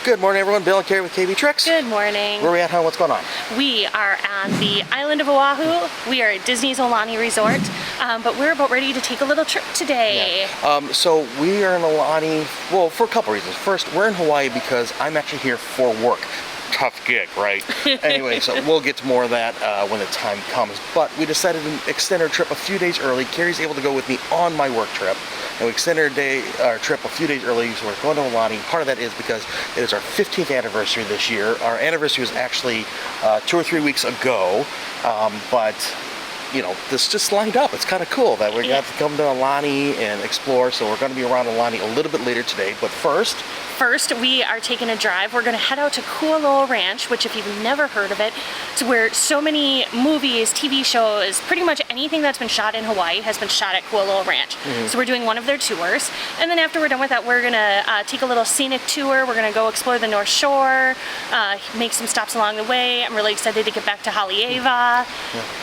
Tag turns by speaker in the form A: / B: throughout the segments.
A: Good morning, everyone. Bill and Carrie with KB Tricks.
B: Good morning.
A: Where are we at, hon? What's going on?
B: We are on the island of Oahu. We are at Disney's Aulani Resort, but we're about ready to take a little trip today.
A: Yeah. So we are in Aulani, well, for a couple reasons. First, we're in Hawaii because I'm actually here for work. Tough gig, right? Anyway, so we'll get to more of that when the time comes. But we decided to extend our trip a few days early. Carrie's able to go with me on my work trip. And we extended our trip a few days early, so we're going to Aulani. Part of that is because it is our 15th anniversary this year. Our anniversary was actually 2 or 3 weeks ago, but you know, this just lined up. It's kind of cool that we got to come to Aulani and explore. So we're going to be around Aulani a little bit later today. But first,
B: we are taking a drive. We're going to head out to Kualoa Ranch, which if you've never heard of it, it's where so many movies, TV shows, pretty much anything that's been shot in Hawaii has been shot at Kualoa Ranch. So we're doing one of their tours. And then after we're done with that, we're going to take a little scenic tour. We're going to go explore the North Shore, make some stops along the way. I'm really excited to get back to Haleiwa.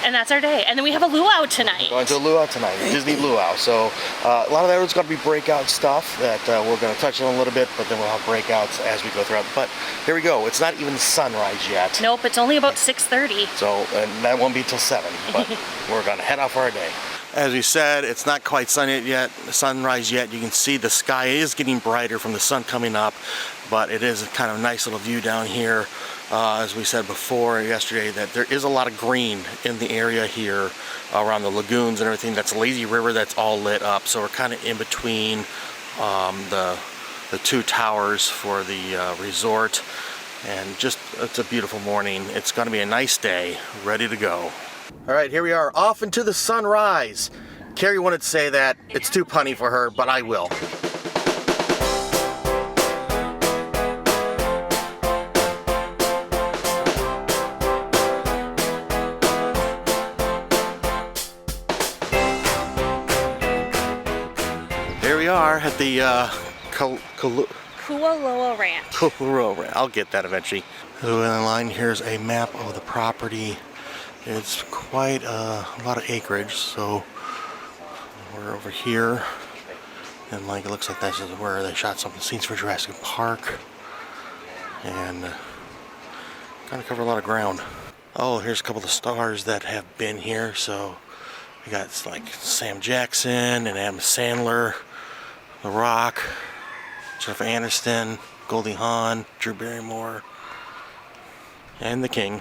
B: And that's our day. And then we have a luau tonight.
A: Going to a luau tonight, Disney luau. So a lot of that is going to be breakout stuff that we're going to touch on a little bit, but then we'll have breakouts as we go throughout. But here we go. It's not even sunrise yet.
B: Nope, it's only about 6:30.
A: So and that won't be till 7. But we're going to head off our day. As we said, it's not quite sunrise yet. You can see the sky is getting brighter from the sun coming up, but it is a kind of nice little view down here. As we said before yesterday, that there is a lot of green in the area here around the lagoons and everything. That's a lazy river that's all lit up. So we're kind of in between the two towers for the resort, and just it's a beautiful morning. It's going to be a nice day, ready to go. All right, here we are off into the sunrise. Carrie wanted to say that it's too punny for her, but I will. Here we are at the
B: Kualoa Ranch.
A: Kualoa Ranch. I'll get that eventually. So in the line, here's a map of the property. It's quite a lot of acreage, so we're over here, and like it looks like this is where they shot some scenes for Jurassic Park, and kind of cover a lot of ground. Oh, here's a couple of stars that have been here. So we got like Sam Jackson and Adam Sandler, The Rock, Jennifer Aniston, Goldie Hawn, Drew Barrymore, and the King.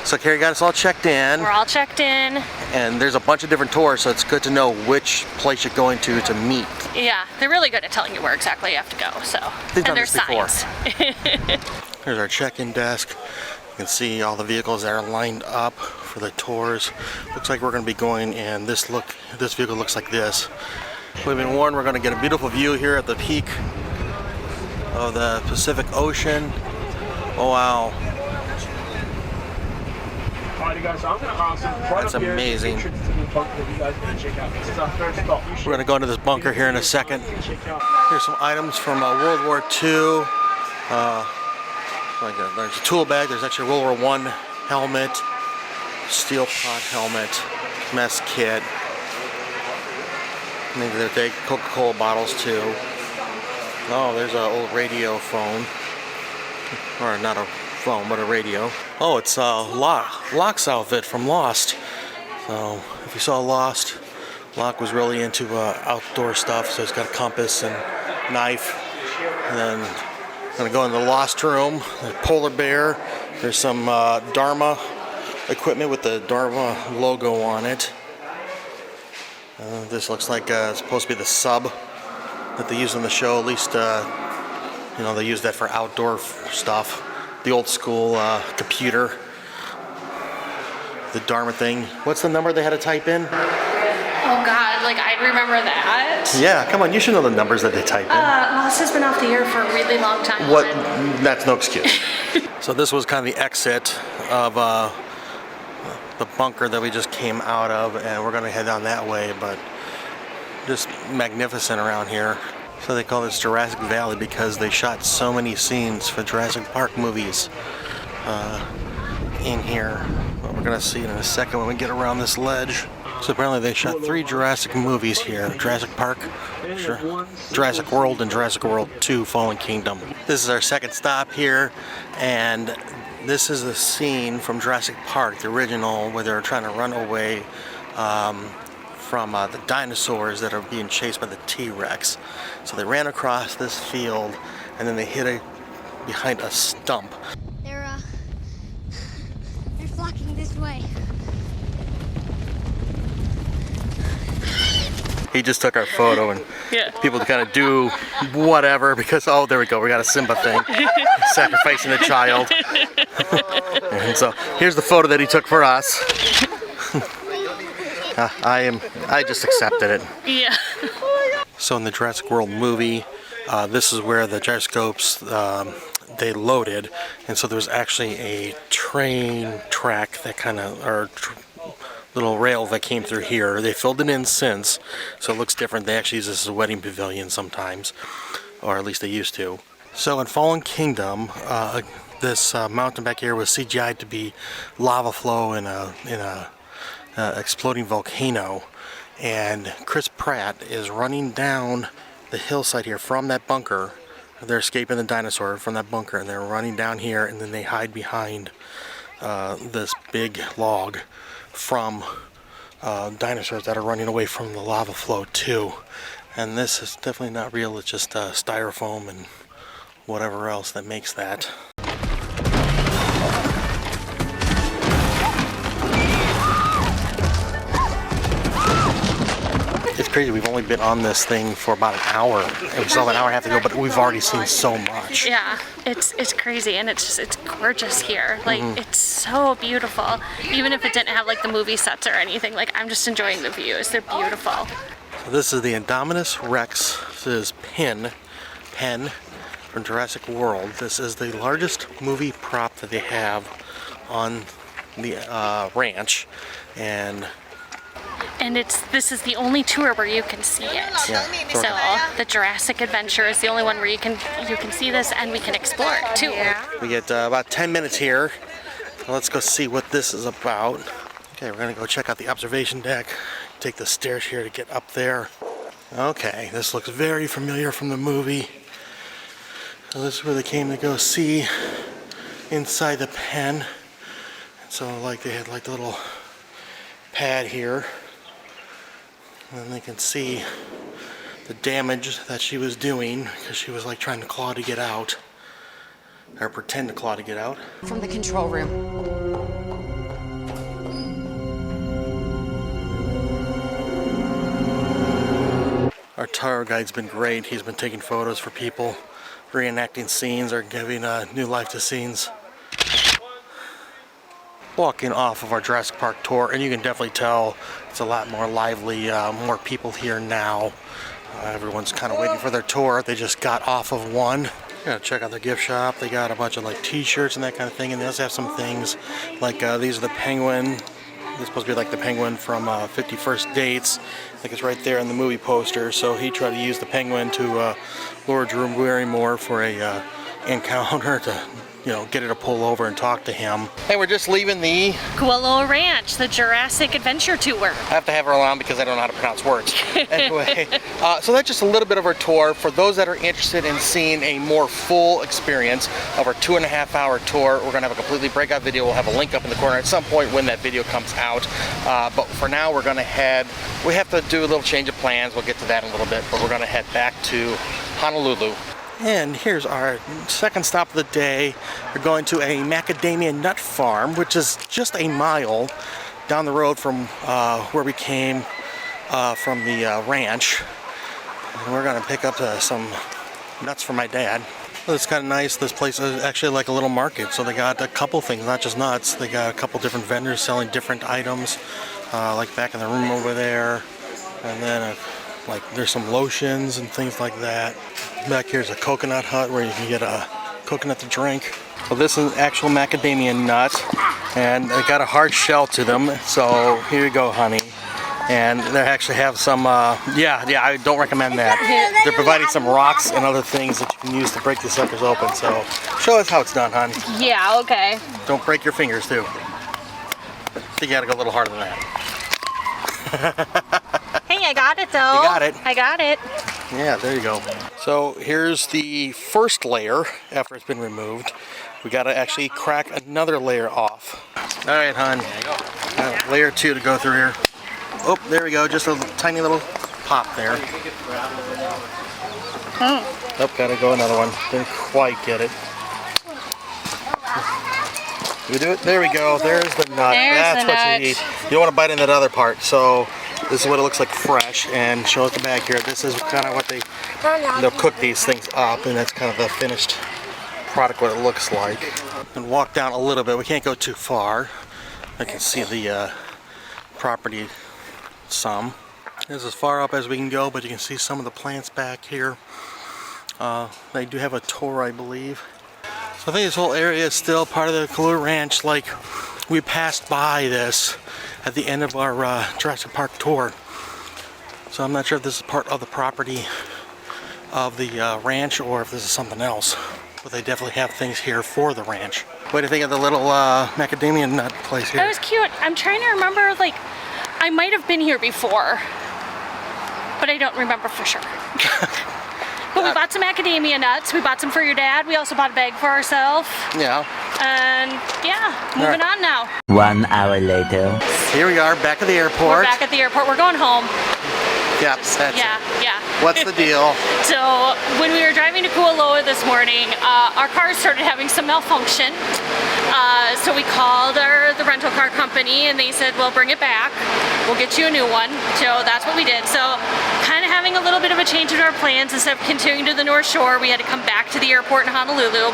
A: So Carrie got us all checked in.
B: We're all checked in.
A: And there's a bunch of different tours, so it's good to know which place you're going to meet.
B: Yeah, they're really good at telling you where exactly you have to go. So, and there's signs.
A: Here's our check-in desk. You can see all the vehicles that are lined up for the tours. Looks like we're going to be going, and this vehicle looks like this. We've been warned we're going to get a beautiful view here at the peak of the Pacific Ocean. Oh wow. That's amazing. We're going to go into this bunker here in a second. Here's some items from World War II. There's a tool bag. There's actually a World War I helmet, steel pot helmet, mess kit. I think they take Coca-Cola bottles too. Oh, there's an old radio phone. Or not a phone, but a radio. Oh, it's Locke's outfit from Lost. So if you saw Lost, Locke was really into outdoor stuff. So he's got a compass and knife. And then I'm gonna go in the Lost room. The polar bear. There's some Dharma equipment with the Dharma logo on it. This looks like it's supposed to be the sub that they use in the show. At least, you know, they use that for outdoor stuff. The old school computer. The Dharma thing. What's the number they had to type in?
B: Oh God, like I'd remember that.
A: Yeah, come on, you should know the numbers that they type in.
B: Lost has been off the air for a really long time.
A: What? That's no excuse. So this was kind of the exit of the bunker that we just came out of, and we're gonna head down that way, but just magnificent around here. So they call this Jurassic Valley because they shot so many scenes for Jurassic Park movies in here. But we're gonna see it in a second when we get around this ledge. So apparently they shot 3 Jurassic movies here. Jurassic Park, Sure. Jurassic World and Jurassic World 2 Fallen Kingdom. This is our second stop here, and this is the scene from Jurassic Park, the original, where they're trying to run away from the dinosaurs that are being chased by the T-Rex. So they ran across this field, and then they hid behind a stump.
C: They're flocking this way.
A: He just took our photo, and people kind of do whatever because, oh, there we go, we got a Simba thing, sacrificing a child. And so here's the photo that he took for us. I just accepted it.
B: Yeah.
A: So in the Jurassic World movie, this is where the gyroscopes they loaded, and so there was actually a train track that kind of, or little rail that came through here. They filled it in since, so it looks different. They actually use this as a wedding pavilion sometimes, or at least they used to. So in Fallen Kingdom, this mountain back here was CGI'd to be lava flow in a exploding volcano, and Chris Pratt is running down the hillside here from that bunker. They're escaping the dinosaur from that bunker, and they're running down here, and then they hide behind this big log from dinosaurs that are running away from the lava flow too. And this is definitely not real. It's just styrofoam and whatever else that makes that. It's crazy. We've only been on this thing for about an hour. And we still have an hour and a half to go, but we've already seen so much.
B: Yeah, it's crazy, and it's gorgeous here. Like, it's so beautiful. Even if it didn't have like the movie sets or anything, like, I'm just enjoying the views. They're beautiful.
A: So this is the Indominus Rex. This is pen from Jurassic World. This is the largest movie prop that they have on the ranch, and this is the only tour where you can see it. Yeah,
B: so the Jurassic Adventure is the only one where you can see this, and we can explore it too.
A: we get about 10 minutes here. So let's go see what this is about. Okay, we're gonna go check out the observation deck. Take the stairs here to get up there. Okay, this looks very familiar from the movie. So this is where they came to go see inside the pen. And so like they had like the little pad here. And then they can see the damage that she was doing because she was like trying to claw to get out, or pretend to claw to get out.
D: From the control room.
A: Our tour guide's been great. He's been taking photos for people, reenacting scenes or giving new life to scenes. Walking off of our Jurassic Park tour, and you can definitely tell it's a lot more lively, more people here now. Everyone's kind of waiting for their tour. They just got off of one. Gotta check out their gift shop. They got a bunch of like t-shirts and that kind of thing, and they also have some things like these are the penguin. This is supposed to be like the penguin from 50 First Dates. I think it's right there in the movie poster. So he tried to use the penguin to lure Drew Barrymore for a encounter to, you know, get her to pull over and talk to him. Hey, we're just leaving the
B: Kualoa Ranch, the Jurassic Adventure Tour.
A: I have to have her on because I don't know how to pronounce words. Anyway, so that's just a little bit of our tour. For those that are interested in seeing a more full experience of our 2.5-hour tour, we're gonna have a completely breakout video. We'll have a link up in the corner at some point when that video comes out. But for now, we're gonna head, we have to do a little change of plans. We'll get to that in a little bit, but we're gonna head back to Honolulu. And here's our second stop of the day. We're going to a macadamia nut farm, which is just a mile down the road from where we came from the ranch. And we're gonna pick up some nuts for my dad. Well, it's kind of nice. This place is actually like a little market, so they got a couple things, not just nuts. They got a couple different vendors selling different items, like back in the room over there, and then like there's some lotions and things like that. Back here's a coconut hut where you can get a coconut to drink. Well, this is actual macadamia nut, and they got a hard shell to them. So here you go, honey. And they actually have some, yeah, I don't recommend that. They're providing some rocks and other things that you can use to break these suckers open. So show us how it's done, hon.
B: Yeah, okay.
A: Don't break your fingers, too. I think you gotta go a little harder than that.
B: Hey, I got it though.
A: You got it.
B: I got it.
A: Yeah, there you go. So here's the first layer after it's been removed. We gotta actually crack another layer off. All right, hon. Layer 2 to go through here. Oh, there we go. Just a tiny little pop there. Oh, gotta go another one. Didn't quite get it. We do it. There we go. There's the nut. That's what you need. You don't want to bite in that other part. So this is what it looks like fresh. And show us the back here. This is kind of what they'll cook these things up, and that's kind of the finished product, what it looks like. And walk down a little bit. We can't go too far. I can see the property some. This is as far up as we can go, but you can see some of the plants back here. They do have a tour, I believe. So I think this whole area is still part of the Kualoa Ranch. Like, we passed by this at the end of our Jurassic Park tour. So I'm not sure if this is part of the property of the ranch or if this is something else. But they definitely have things here for the ranch. What do you think of the little macadamia nut place here?
B: That was cute. I'm trying to remember, like, I might have been here before, but I don't remember for sure. But we bought some macadamia nuts. We bought some for your dad. We also bought a bag for ourselves.
A: Yeah.
B: And yeah, moving on now.
C: 1 hour later.
A: Here we are, back at the airport.
B: We're back at the airport. We're going home.
A: Yep, that's
B: Yeah.
A: What's the deal?
B: So when we were driving to Kualoa this morning, our car started having some malfunction. So we called the rental car company, and they said, well, bring it back. We'll get you a new one. So that's what we did. So kind of having a little bit of a change in our plans. Instead of continuing to the North Shore, we had to come back to the airport in Honolulu.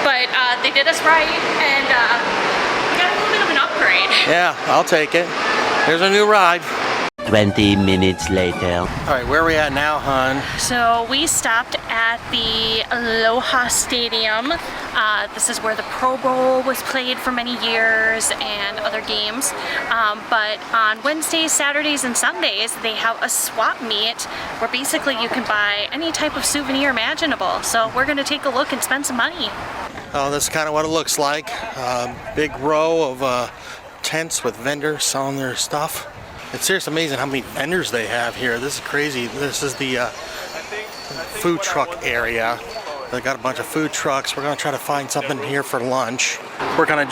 B: But they did us right, and we got a little bit of an upgrade.
A: Yeah, I'll take it. Here's a new ride.
C: 20 minutes later.
A: All right, where are we at now, hon?
B: So we stopped at the Aloha Stadium. This is where the Pro Bowl was played for many years and other games. But on Wednesdays, Saturdays, and Sundays, they have a swap meet where basically you can buy any type of souvenir imaginable. So we're gonna take a look and spend some money.
A: Oh, this is kind of what it looks like. Big row of tents with vendors selling their stuff. It's seriously amazing how many vendors they have here. This is crazy. This is the food truck area. They got a bunch of food trucks. We're gonna try to find something here for lunch. We're gonna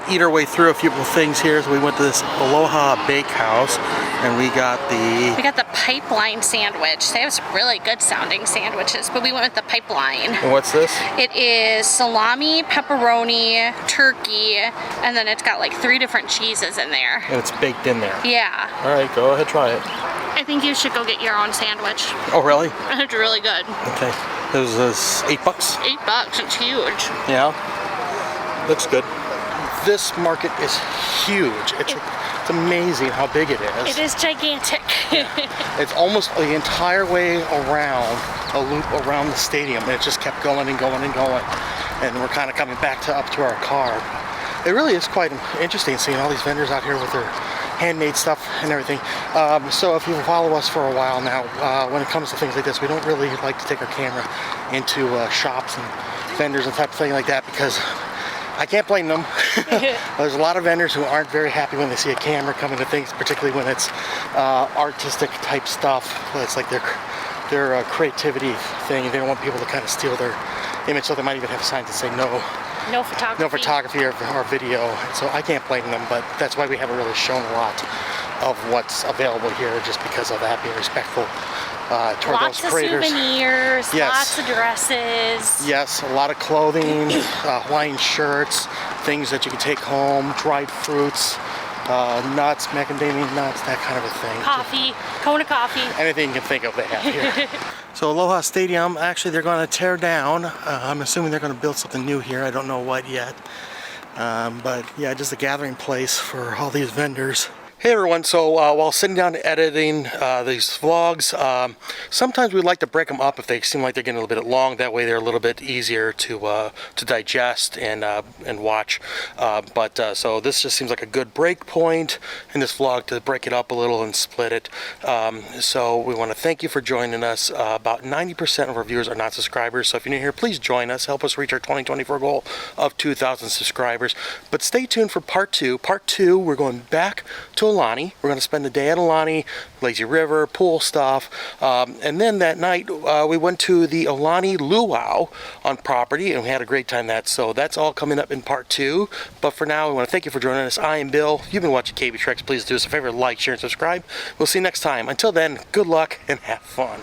A: eat our way through a few things here. So we went to this Aloha Bakehouse, and we got the
B: pipeline sandwich. They have some really good sounding sandwiches, but we went with the pipeline.
A: And what's this?
B: It is salami, pepperoni, turkey, and then it's got like 3 different cheeses in there.
A: And it's baked in there.
B: Yeah.
A: All right, go ahead, try it.
B: I think you should go get your own sandwich.
A: Oh, really?
B: It's really good.
A: Okay. This is $8.
B: $8. It's huge.
A: Yeah. Looks good. This market is huge. It's amazing how big it is.
B: It is gigantic.
A: It's almost the entire way around, a loop around the stadium, and it just kept going and going and going. And we're kind of coming back up to our car. It really is quite interesting seeing all these vendors out here with their handmade stuff and everything. So if you follow us for a while now, when it comes to things like this, we don't really like to take our camera into shops and vendors and type of thing like that, because I can't blame them. There's a lot of vendors who aren't very happy when they see a camera coming to things, particularly when it's artistic type stuff. It's like their creativity thing. They don't want people to kind of steal their image, so they might even have signs that say no photography or video. So I can't blame them, but that's why we haven't really shown a lot of what's available here, just because of that, being respectful toward those creators.
B: Lots of souvenirs,
A: yes.
B: Lots of dresses.
A: Yes, a lot of clothing, Hawaiian shirts, things that you can take home, dried fruits, nuts, macadamia nuts, that kind of a thing.
B: Coffee, cone of coffee.
A: Anything you can think of they have here. So Aloha Stadium, actually they're going to tear down. I'm assuming they're going to build something new here. I don't know what yet. But yeah, just a gathering place for all these vendors. Hey everyone, so while sitting down editing these vlogs, sometimes we like to break them up if they seem like they're getting a little bit long. That way they're a little bit easier to digest and watch. So this just seems like a good break point in this vlog to break it up a little and split it. So we want to thank you for joining us. About 90% of our viewers are not subscribers, so if you're new here, please join us. Help us reach our 2024 goal of 2,000 subscribers. But stay tuned for part 2. Part 2, we're going back to Aulani. We're going to spend the day at Aulani, lazy river, pool stuff. And then that night we went to the Aulani luau on property, and we had a great time that. So that's all coming up in part 2. But for now, we want to thank you for joining us. I am Bill. You've been watching KB Treks. Please do us a favor, like, share, and subscribe. We'll see you next time. Until then, good luck and have fun.